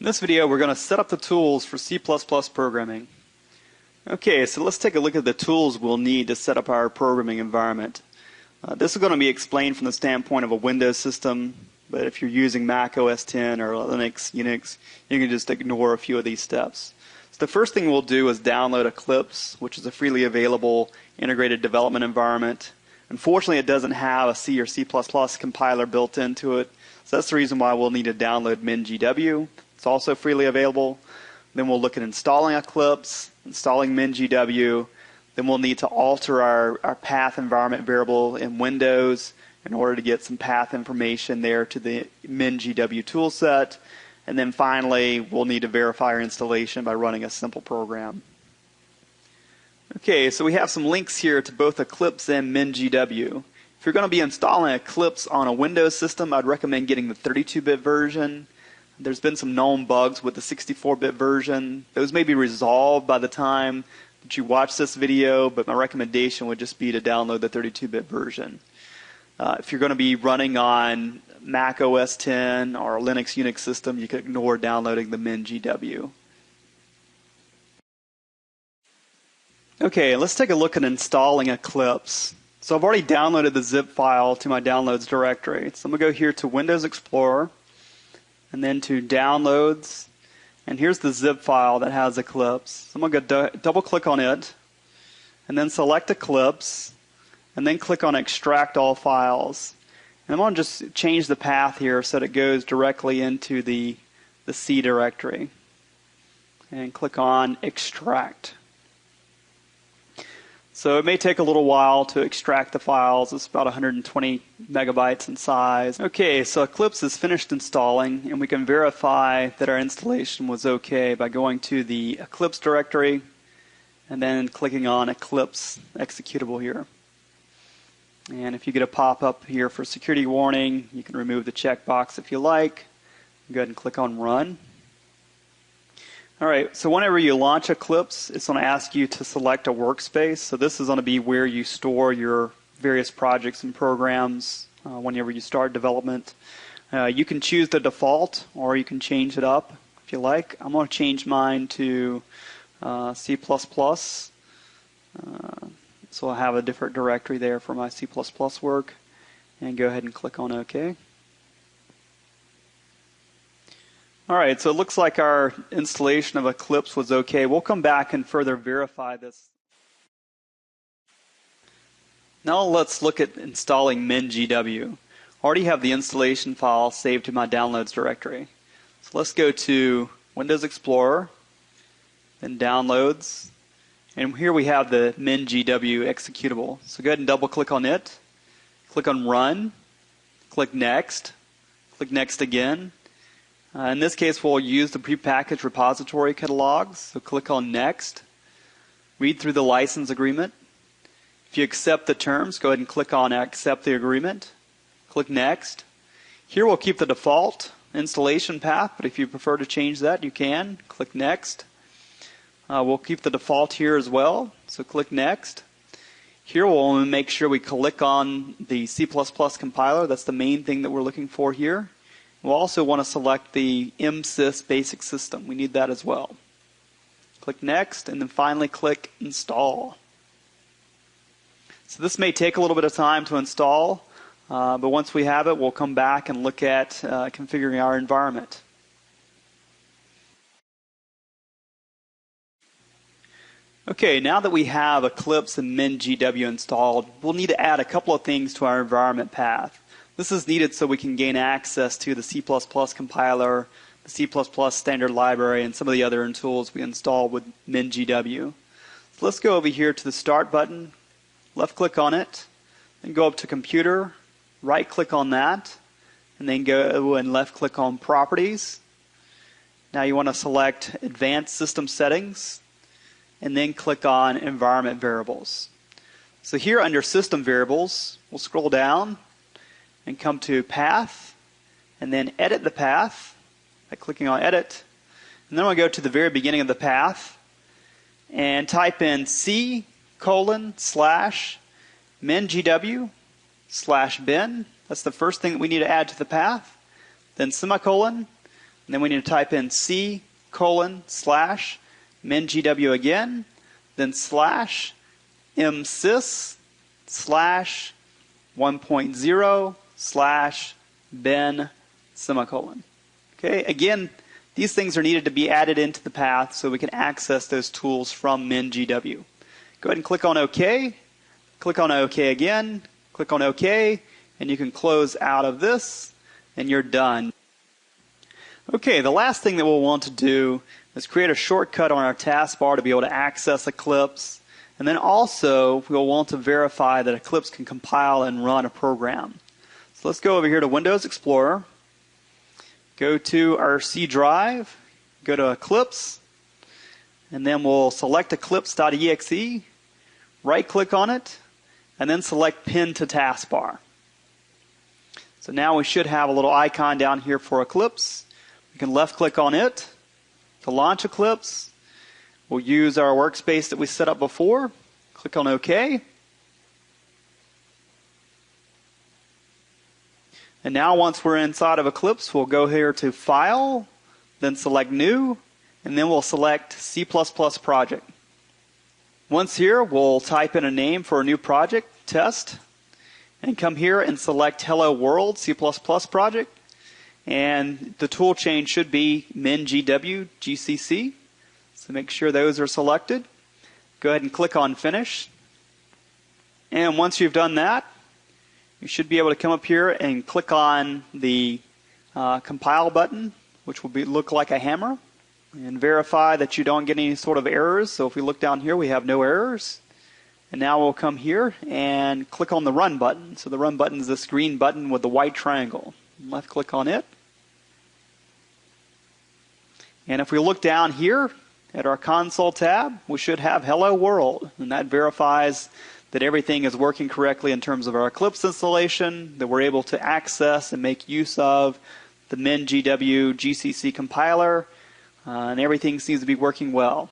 In this video, we're going to set up the tools for C++ programming. Okay, so let's take a look at the tools we'll need to set up our programming environment. This is going to be explained from the standpoint of a Windows system, but if you're using Mac OS X or Linux, Unix, you can just ignore a few of these steps. So the first thing we'll do is download Eclipse, which is a freely available integrated development environment. Unfortunately, it doesn't have a C or C++ compiler built into it, so that's the reason why we'll need to download MinGW. It's also freely available. Then we'll look at installing Eclipse, installing MinGW. Then we'll need to alter our path environment variable in Windows in order to get some path information there to the MinGW toolset. And then finally, we'll need to verify our installation by running a simple program. Okay, so we have some links here to both Eclipse and MinGW. If you're going to be installing Eclipse on a Windows system, I'd recommend getting the 32-bit version. There's been some known bugs with the 64-bit version. Those may be resolved by the time that you watch this video, but my recommendation would just be to download the 32-bit version. If you're going to be running on Mac OS X or a Linux Unix system, you can ignore downloading the MinGW. Okay, let's take a look at installing Eclipse. So I've already downloaded the zip file to my downloads directory. So I'm going to go here to Windows Explorer, and then to Downloads, and here's the zip file that has Eclipse. So I'm going to double click on it, and then select Eclipse, and then click on Extract All Files. And I'm going to just change the path here so that it goes directly into the C directory. And click on Extract. So it may take a little while to extract the files. It's about 120 megabytes in size. Okay, so Eclipse is finished installing, and we can verify that our installation was okay by going to the Eclipse directory and then clicking on Eclipse executable here. And if you get a pop-up here for security warning, you can remove the checkbox if you like. Go ahead and click on Run. All right, so whenever you launch Eclipse, it's going to ask you to select a workspace. So this is going to be where you store your various projects and programs whenever you start development. You can choose the default, or you can change it up if you like. I'm going to change mine to C++. So I'll have a different directory there for my C++ work. And go ahead and click on OK. All right, so it looks like our installation of Eclipse was okay. We'll come back and further verify this. Now let's look at installing MinGW. I already have the installation file saved to my downloads directory. So let's go to Windows Explorer, then Downloads, and here we have the MinGW executable. So go ahead and double click on it, click on Run, click Next again. In this case, we'll use the prepackaged repository catalogs. So click on Next. Read through the license agreement. If you accept the terms, go ahead and click on Accept the agreement. Click Next. Here we'll keep the default installation path, but if you prefer to change that, you can. Click Next. We'll keep the default here as well, so click Next. Here we'll make sure we click on the C++ compiler. That's the main thing that we're looking for here. We'll also want to select the MSys basic system. We need that as well. Click Next, and then finally click Install. So this may take a little bit of time to install, but once we have it, we'll come back and look at configuring our environment. Okay, now that we have Eclipse and MinGW installed, we'll need to add a couple of things to our environment path. This is needed so we can gain access to the C++ compiler, the C++ standard library, and some of the other tools we install with MinGW. So let's go over here to the Start button, left-click on it, then go up to Computer, right-click on that, and then go and left-click on Properties. Now you want to select Advanced System Settings, and then click on Environment Variables. So here under System Variables, we'll scroll down and come to Path, and then edit the path by clicking on Edit. And then we'll go to the very beginning of the path and type in C:/MinGW/bin. That's the first thing that we need to add to the path. Then semicolon, And then we need to type in C:/MinGW again, then /msys/1.0/bin semicolon. Okay, again, these things are needed to be added into the path so we can access those tools from MinGW. Go ahead and click on OK. Click on OK again. Click on OK, and you can close out of this, and you're done. Okay, the last thing that we'll want to do is create a shortcut on our taskbar to be able to access Eclipse. And then also, we'll want to verify that Eclipse can compile and run a program. So let's go over here to Windows Explorer. Go to our C drive. Go to Eclipse. And then we'll select eclipse.exe. Right-click on it. And then select Pin to Taskbar. So now we should have a little icon down here for Eclipse. We can left-click on it to launch Eclipse. We'll use our workspace that we set up before. Click on OK. And now once we're inside of Eclipse, we'll go here to File, then select New, and then we'll select C++ Project. Once here, we'll type in a name for a new project, Test, and come here and select Hello World C++ Project. And the tool chain should be MinGW GCC. So make sure those are selected. Go ahead and click on Finish. And once you've done that, you should be able to come up here and click on the Compile button, which will look like a hammer, and verify that you don't get any sort of errors. So if we look down here, we have no errors. And now we'll come here and click on the Run button. So the Run button is this green button with the white triangle. Left click on it. And if we look down here at our console tab, we should have Hello World. And that verifies that everything is working correctly in terms of our Eclipse installation, that we're able to access and make use of the MinGW GCC compiler, and everything seems to be working well.